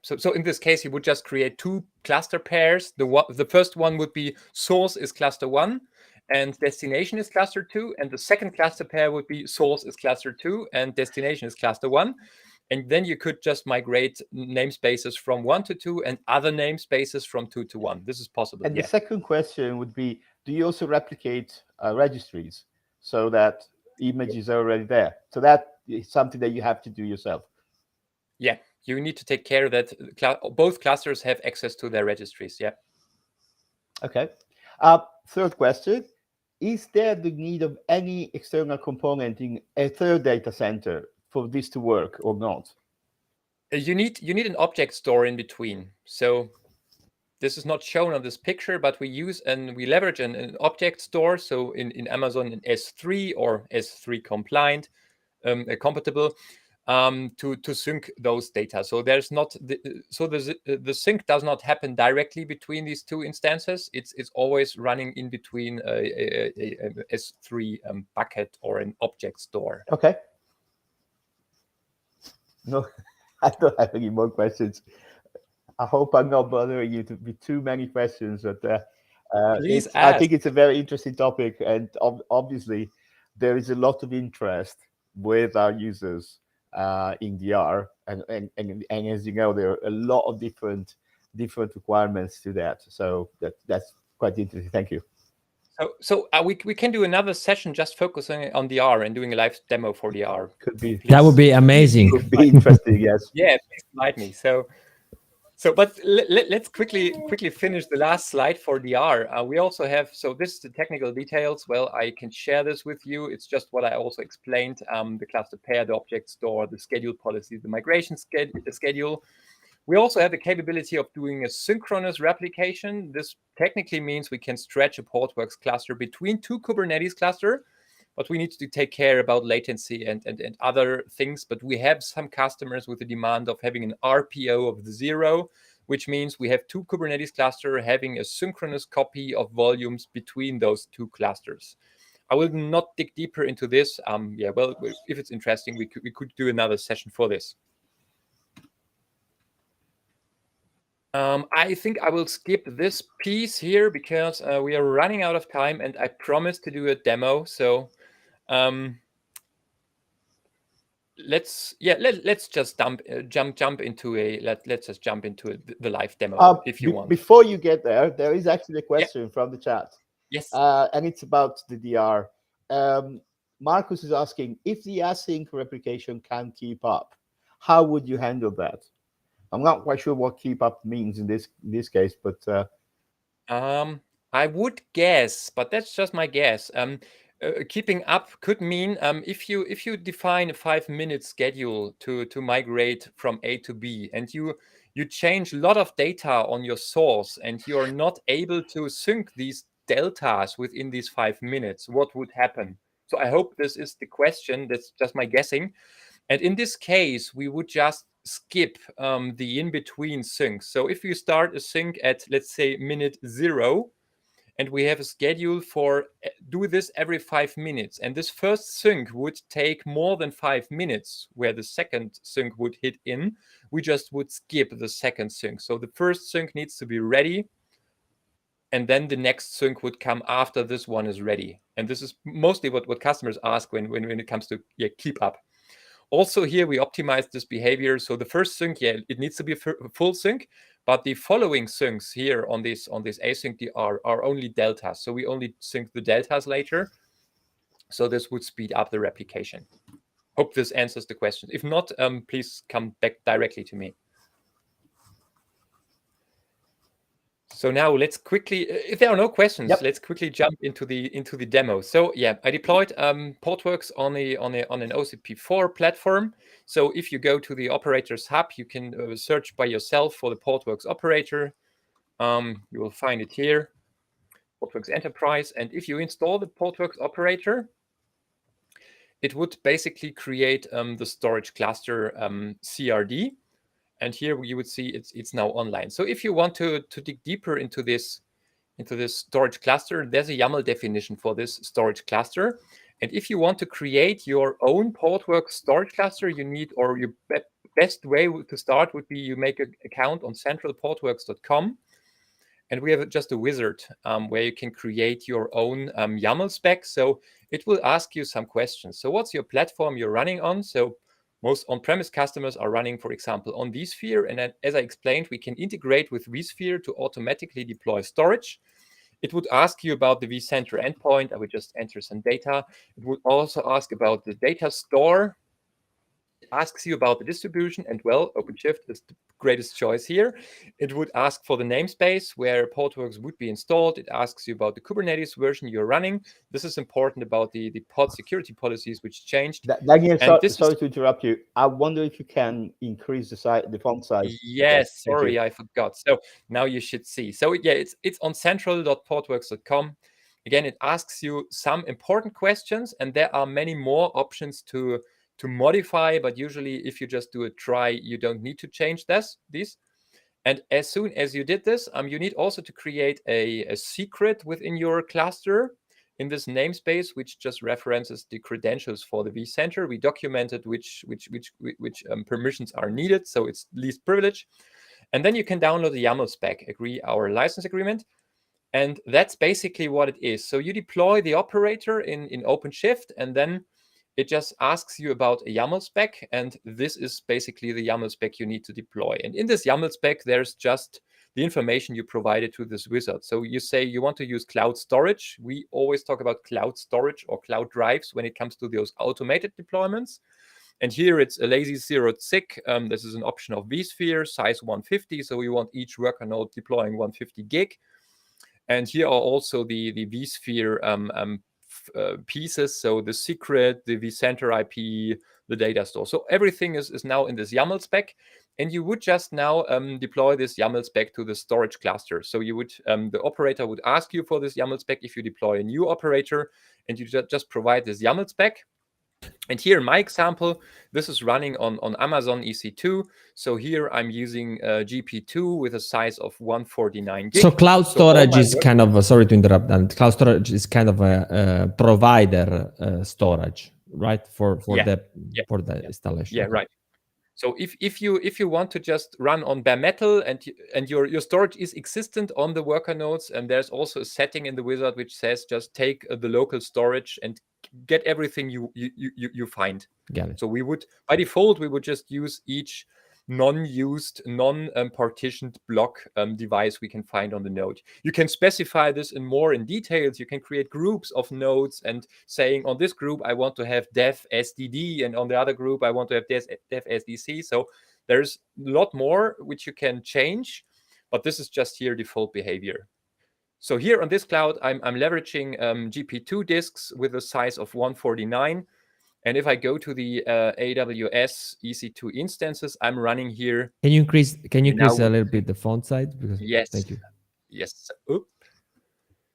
So in this case, you would just create two cluster pairs. The first one would be source is cluster 1 and destination is cluster 2, and the second cluster pair would be source is cluster 2 and destination is cluster 1. And then you could just migrate namespaces from 1 to 2 and other namespaces from 2 to 1. This is possible. And the second question would be, do you also replicate registries so that images are already there? So that is something that you have to do yourself. Yeah, you need to take care that both clusters have access to their registries. Yeah. Okay. Third question. is there the need of any external component in a third data center for this to work or not? You need an object store in between. So this is not shown on this picture, but we leverage an object store. So in Amazon, in S3 or S3 compliant, compatible, to sync those data. So there's not the sync does not happen directly between these two instances. It's always running in between a S3 bucket or an object store. Okay. No, I don't have any more questions. I hope I'm not bothering you with too many questions, but Please I ask. think it's a very interesting topic, and obviously there is a lot of interest with our users in DR, and as you know, there are a lot of different requirements to that. So that's quite interesting. Thank you. So we can do another session just focusing on DR and doing a live demo for DR. Could be. That would be amazing. Could be interesting. Yes. Yeah, please invite me. But let's quickly finish the last slide for DR. We also have, so this is the technical details. Well, I can share this with you. It's just what I also explained, the cluster pair, the object store, the schedule policy, the migration schedule. We also have the capability of doing a synchronous replication. This technically means we can stretch a Portworx cluster between two Kubernetes clusters, but we need to take care about latency and other things. But we have some customers with the demand of having an RPO of 0, which means we have two Kubernetes clusters having a synchronous copy of volumes between those two clusters. I will not dig deeper into this. Yeah, well, if it's interesting, we could do another session for this. I think I will skip this piece here because we are running out of time, and I promised to do a demo. So let's just jump into the live demo if you want. Before you get there is actually a question from the chat. Yes. And it's about the DR. Marcus is asking, if the async replication can keep up, how would you handle that? I'm not quite sure what keep up means in this case, but I would guess, but that's just my guess. Keeping up could mean if you define a 5-minute schedule to migrate from A to B, and you change a lot of data on your source, and you are not able to sync these deltas within these 5 minutes, what would happen? So I hope this is the question. That's just my guessing. And in this case, we would just skip the in-between syncs. So if you start a sync at, let's say, minute 0, and we have a schedule for do this every 5 minutes, and this first sync would take more than 5 minutes, where the second sync would hit in, we just would skip the second sync. So the first sync needs to be ready, and then the next sync would come after this one is ready. And this is mostly what customers ask when it comes to keep up. Also here we optimize this behavior. So the first sync, it needs to be a full sync, but the following syncs here on this async DR are only deltas. So we only sync the deltas later. So this would speed up the replication. Hope this answers the question. If not, please come back directly to me. So now let's quickly, if there are no questions, let's quickly jump into the demo. So yeah, I deployed Portworx on an OCP4 platform. So if you go to the operators hub, you can search by yourself for the Portworx operator. You will find it here, Portworx Enterprise. And if you install the Portworx operator, it would basically create the storage cluster CRD. And here you would see it's now online. So if you want to dig deeper into this storage cluster, there's a YAML definition for this storage cluster. And if you want to create your own Portworx storage cluster, you need, or your best way to start would be you make an account on centralportworx.com. And we have just a wizard where you can create your own YAML spec. So it will ask you some questions. So what's your platform you're running on? So most on-premise customers are running, for example, on vSphere. And as I explained, we can integrate with vSphere to automatically deploy storage. It would ask you about the vCenter endpoint. I would just enter some data. It would also ask about the data store. asks you about the distribution, and well, OpenShift is the greatest choice here. It would ask for the namespace where Portworx would be installed. It asks you about the Kubernetes version you're running. This is important about the pod security policies which changed. Daniel, And sorry to interrupt you. I wonder if you can increase the font size. Yes, sorry, I forgot. So now you should see. So yeah, it's on central.portworx.com. Again, it asks you some important questions, and there are many more options to modify. But usually, if you just do a try, you don't need to change these. And as soon as you did this, you need also to create a secret within your cluster in this namespace, which just references the credentials for the vCenter. We documented which permissions are needed, so it's least privilege. And then you can download the YAML spec, agree our license agreement. And that's basically what it is. So you deploy the operator in OpenShift, and then it just asks you about a YAML spec, and this is basically the YAML spec you need to deploy. And in this YAML spec, there's just the information you provided to this wizard. So you say you want to use cloud storage. We always talk about cloud storage or cloud drives when it comes to those automated deployments. And here it's a lazy zeroed SIG. This is an option of vSphere, size 150. So you want each worker node deploying 150 gig. And here are also the vSphere pieces. So the secret, the vCenter IP, the data store. So everything is now in this YAML spec. And you would just now deploy this YAML spec to the storage cluster. So you would, the operator would ask you for this YAML spec if you deploy a new operator, and you just provide this YAML spec. And here in my example, this is running on Amazon EC2. So here I'm using GP2 with a size of 149 gig. So cloud storage is kind of, sorry to interrupt, and cloud storage is kind of a provider storage, right? For the installation. Yeah, right. So if you want to just run on bare metal and your storage is existent on the worker nodes, and there's also a setting in the wizard which says just take the local storage and get everything you find. Got it. So we would, by default, we would just use each non-used, non-partitioned block device we can find on the node. You can specify this in details. You can create groups of nodes and saying on this group, I want to have dev SDD, and on the other group, I want to have dev SDC. So there's a lot more which you can change, but this is just here default behavior. So here on this cloud, I'm leveraging GP2 disks with a size of 149. And if I go to the AWS EC2 instances, I'm running here. Can you increase a little bit the font size? Because, yes. Thank you. Yes. Oop.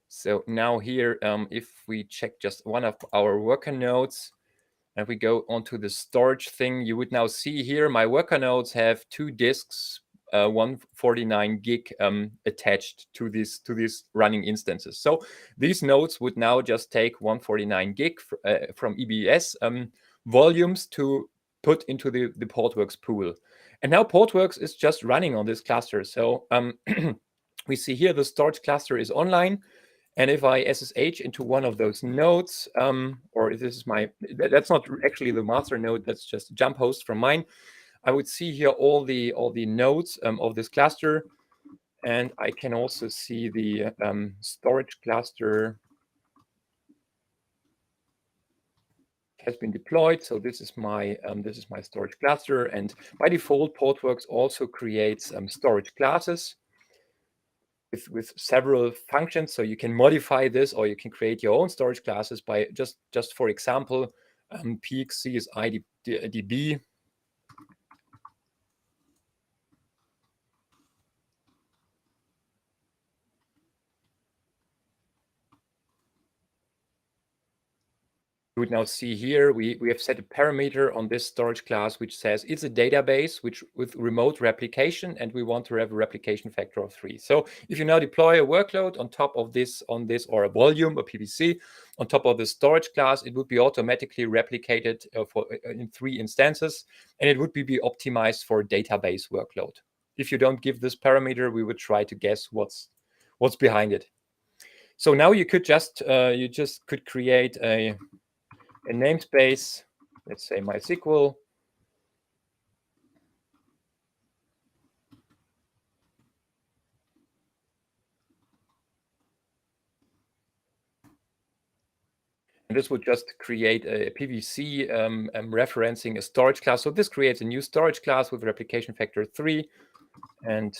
So now here, if we check just one of our worker nodes, and we go onto the storage thing, you would now see here my worker nodes have 2 disks, 149 gig attached to these running instances. So these nodes would now just take 149 gig from EBS volumes to put into the Portworx pool. And now Portworx is just running on this cluster. So we see here the storage cluster is online. And if I SSH into one of those nodes, or if this is that's not actually the master node, that's just a jump host from mine, I would see here all the nodes of this cluster. And I can also see the storage cluster has been deployed. So this is my storage cluster. And by default, Portworx also creates storage classes with several functions. So you can modify this, or you can create your own storage classes by just for example, PXC is IDB. You would now see here, we have set a parameter on this storage class, which says it's a database with remote replication, and we want to have a replication factor of 3. So if you now deploy a workload on top of this, or a volume, a PVC, on top of the storage class, it would be automatically replicated in 3 instances, and it would be optimized for a database workload. If you don't give this parameter, we would try to guess what's behind it. So now you could just create a namespace, let's say MySQL. And this would just create a PVC referencing a storage class. So this creates a new storage class with replication factor 3. And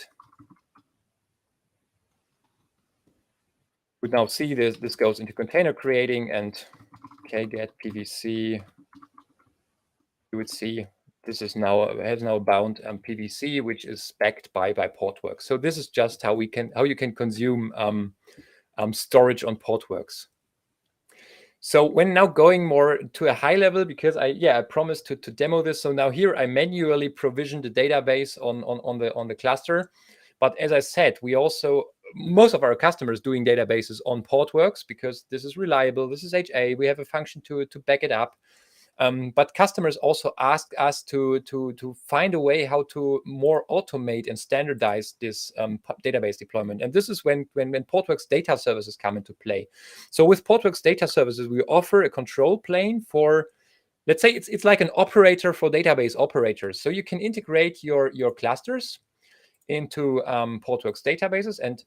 we now see this goes into container creating, and okay, get PVC. You would see this is now has now bound PVC, which is backed by Portworx. So this is just how you can consume storage on Portworx. So when now going more to a high level, because I promised to demo this. So now here I manually provision the database on the cluster. But as I said, we also, most of our customers doing databases on Portworx because this is reliable, this is HA, we have a function to back it up. But customers also ask us to find a way how to more automate and standardize this database deployment. And this is when Portworx data services come into play. So with Portworx data services, we offer a control plane for, let's say it's like an operator for database operators. So you can integrate your clusters into Portworx databases. And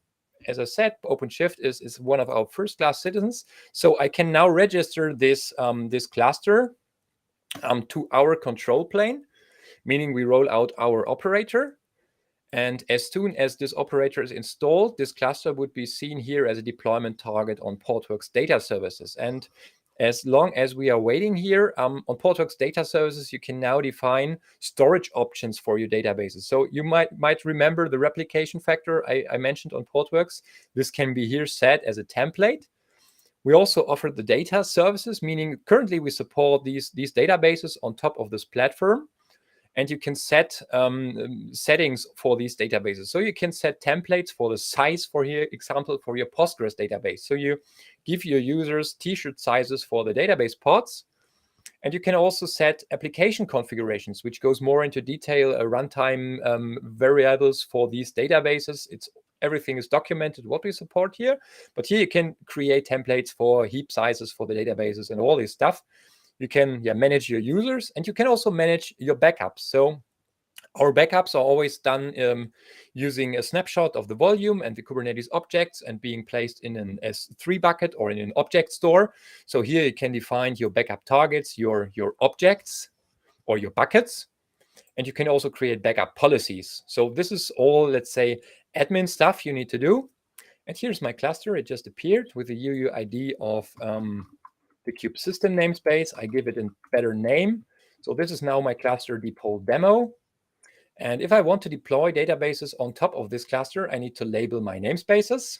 as I said, OpenShift is one of our first-class citizens. So I can now register this cluster to our control plane, meaning we roll out our operator. And as soon as this operator is installed, this cluster would be seen here as a deployment target on Portworx data services. And as long as we are waiting here on Portworx data services, you can now define storage options for your databases. So you might remember the replication factor I mentioned on Portworx. This can be here set as a template. We also offer the data services, meaning currently we support these databases on top of this platform. And you can set settings for these databases. So you can set templates for the size, for here, example, for your Postgres database. So you give your users t-shirt sizes for the database pods. And you can also set application configurations, which goes more into detail, runtime variables for these databases. Everything is documented what we support here. But here you can create templates for heap sizes for the databases and all this stuff. You can manage your users, and you can also manage your backups. So our backups are always done using a snapshot of the volume and the Kubernetes objects and being placed in an S3 bucket or in an object store. So here you can define your backup targets, your objects or your buckets. And you can also create backup policies. So this is all, let's say, admin stuff you need to do. And here's my cluster. It just appeared with the UUID of the kube system namespace. I give it a better name. So this is now my cluster depot demo. And if I want to deploy databases on top of this cluster, I need to label my namespaces,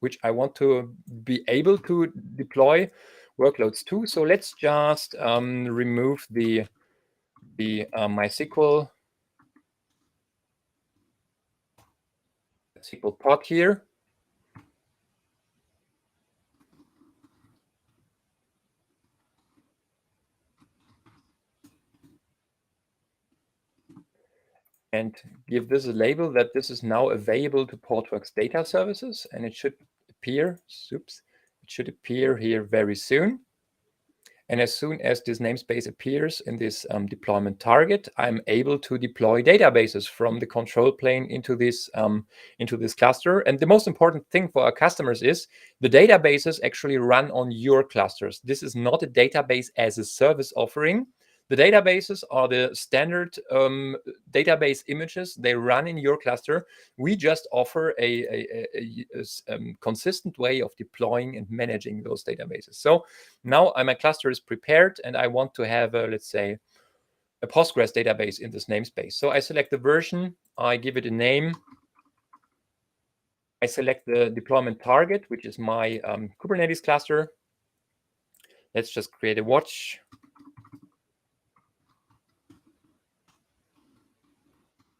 which I want to be able to deploy workloads to. So let's just remove the MySQL pod here. And give this a label that this is now available to Portworx data services, and it should appear, it should appear here very soon. And as soon as this namespace appears in this deployment target, I'm able to deploy databases from the control plane into this cluster. And the most important thing for our customers is the databases actually run on your clusters. This is not a database as a service offering. The databases are the standard database images. They run in your cluster. We just offer a consistent way of deploying and managing those databases. So now my cluster is prepared, and I want to have, let's say, a Postgres database in this namespace. So I select the version. I give it a name. I select the deployment target, which is my Kubernetes cluster. Let's just create a watch.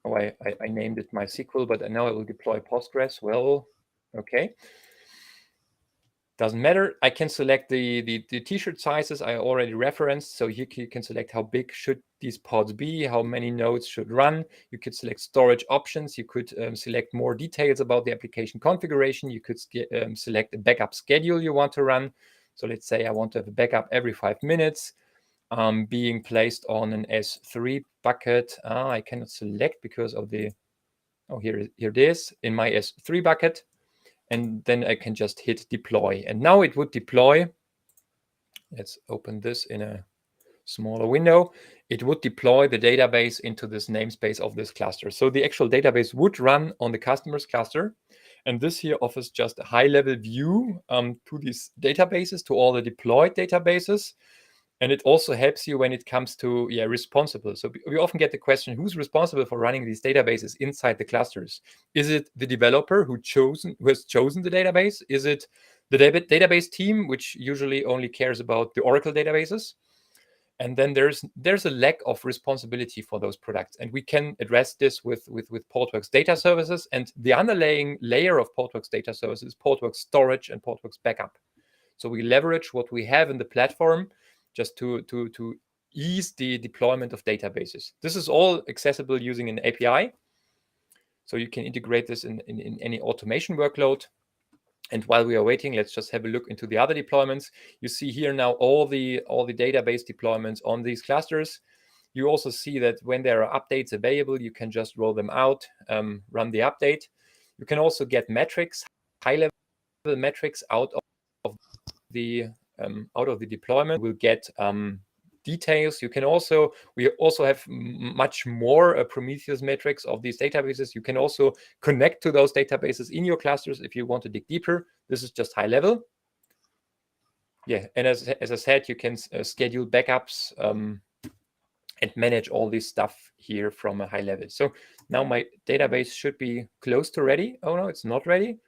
Oh, I named it MySQL, but now I will deploy Postgres. Well, okay. Doesn't matter. I can select the t-shirt sizes I already referenced. So here you can select how big should these pods be, how many nodes should run. You could select storage options. You could select more details about the application configuration. You could select a backup schedule you want to run. So let's say I want to have a backup every 5 minutes. Being placed on an S3 bucket. I cannot select because of the, here it is in my S3 bucket. And then I can just hit deploy. And now it would deploy. let's open this in a smaller window, it would deploy the database into this namespace of this cluster. So the actual database would run on the customer's cluster. And this here offers just a high-level view to these databases, to all the deployed databases. And it also helps you when it comes to responsible. So we often get the question, who's responsible for running these databases inside the clusters? Is it the developer who has chosen the database? Is it the database team, which usually only cares about the Oracle databases? And then there's a lack of responsibility for those products. And we can address this with Portworx data services. And the underlying layer of Portworx data services is Portworx storage and Portworx backup. So we leverage what we have in the platform just to ease the deployment of databases. This is all accessible using an API. So you can integrate this in any automation workload. And while we are waiting, let's just have a look into the other deployments. You see here now all the database deployments on these clusters. You also see that when there are updates available, you can just roll them out, run the update. You can also get metrics, high-level metrics out of the deployment. We'll get details. We also have much more Prometheus metrics of these databases. You can also connect to those databases in your clusters if you want to dig deeper. This is just high level. Yeah, and as I said, you can schedule backups and manage all this stuff here from a high level. So now my database should be close to ready. Oh no, it's not ready.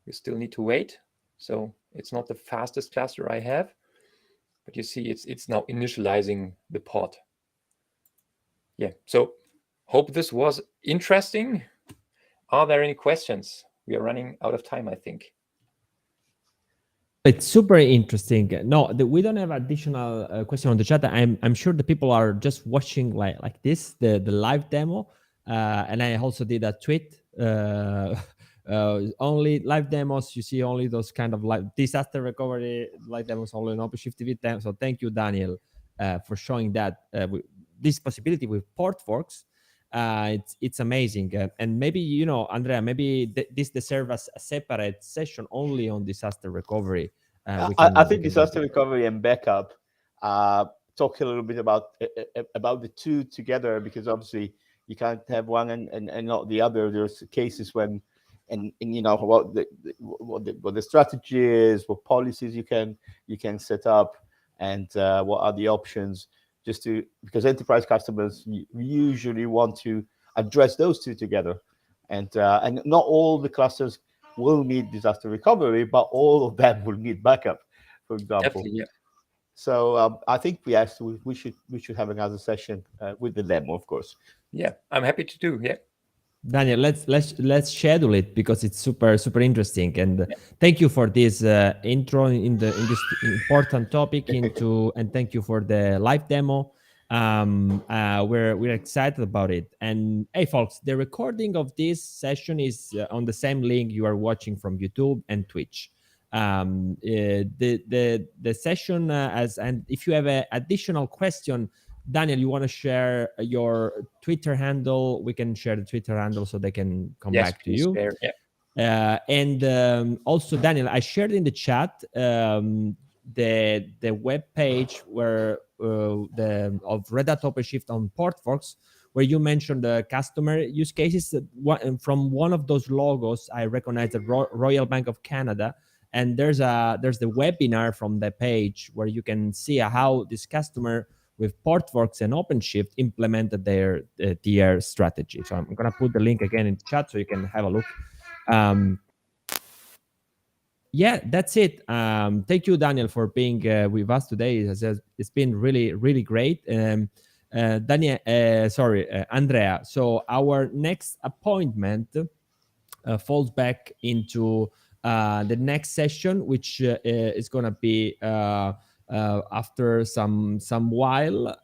We still need to wait. So it's not the fastest cluster I have. But you see, it's now initializing the pod. Yeah, so hope this was interesting. Are there any questions? We are running out of time, I think. It's super interesting. No, we don't have additional question on the chat. I'm sure the people are just watching like this, the live demo. And I also did a tweet. Only live demos, you see only those kind of like disaster recovery live demos only on OpenShift TV. So thank you, Daniel, for showing that this possibility with Portworx. It's amazing. And maybe, Andrea, maybe this deserves as a separate session only on disaster recovery. I think disaster recovery and backup, talk a little bit about the two together, because obviously you can't have one and not the other. There's cases when, and what the strategy is, what policies you can set up, and what are the options, because enterprise customers usually want to address those two together, and not all the clusters will need disaster recovery, but all of them will need backup, for example. Definitely, yeah. So I think we should have another session with the demo, of course. Yeah, I'm happy to do. Yeah. Daniel, let's schedule it, because it's super interesting, and thank you for this intro in this important topic and thank you for the live demo. We're excited about it. And hey, folks, the recording of this session is on the same link you are watching from YouTube and Twitch. The session and if you have an additional question, Daniel, you want to share your Twitter handle? We can share the Twitter handle so they can come back to you. Share, yeah. And also, Daniel, I shared in the chat the web page where of Red Hat OpenShift on Portworx, where you mentioned the customer use cases. From one of those logos, I recognize the Royal Bank of Canada. And there's the webinar from the page where you can see how this customer with Portworx and OpenShift implemented their TR strategy. So I'm going to put the link again in the chat so you can have a look. Yeah, that's it. Thank you, Daniel, for being with us today. It's been really great. Andrea. So our next appointment falls back into the next session, which is going to be after some while,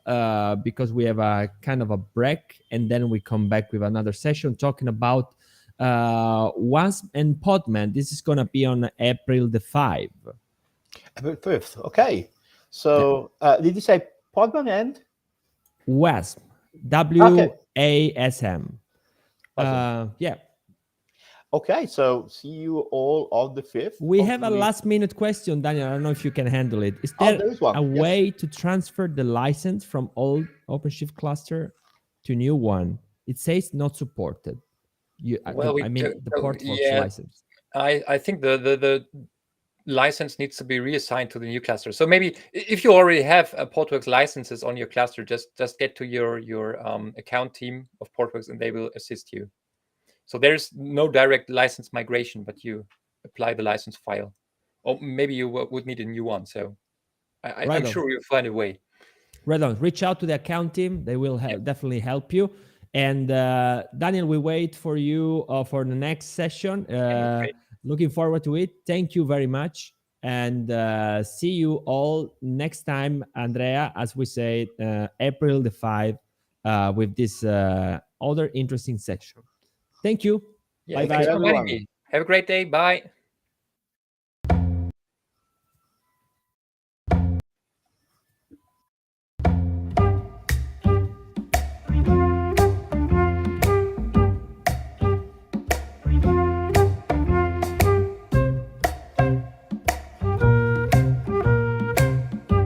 because we have a kind of a break, and then we come back with another session talking about WASM and Podman. This is going to be on April the 5th. April 5th. Okay. So did you say Podman and WASM? WASM. Awesome. Yeah. Okay, so see you all on the 5th. We have a Hopefully- last-minute question, Daniel. I don't know if you can handle it. Is Oh, there there is one. a Yes. way to transfer the license from old OpenShift cluster to new one? It says not supported. Well, I mean the Portworx yeah, license. I think the license needs to be reassigned to the new cluster. So maybe if you already have a Portworx licenses on your cluster, just get to your account team of Portworx and they will assist you. So there's no direct license migration, but you apply the license file, or maybe you would need a new one. So I'm sure you'll find a way. Right on. Reach out to the account team. They will definitely help you. And Daniel, we wait for you for the next session. Looking forward to it. Thank you very much. And see you all next time, Andrea, as we say, April the 5th, with this other interesting section. Thank you. Yeah, Bye-bye. thanks for inviting everyone. me. Have a great day. Bye.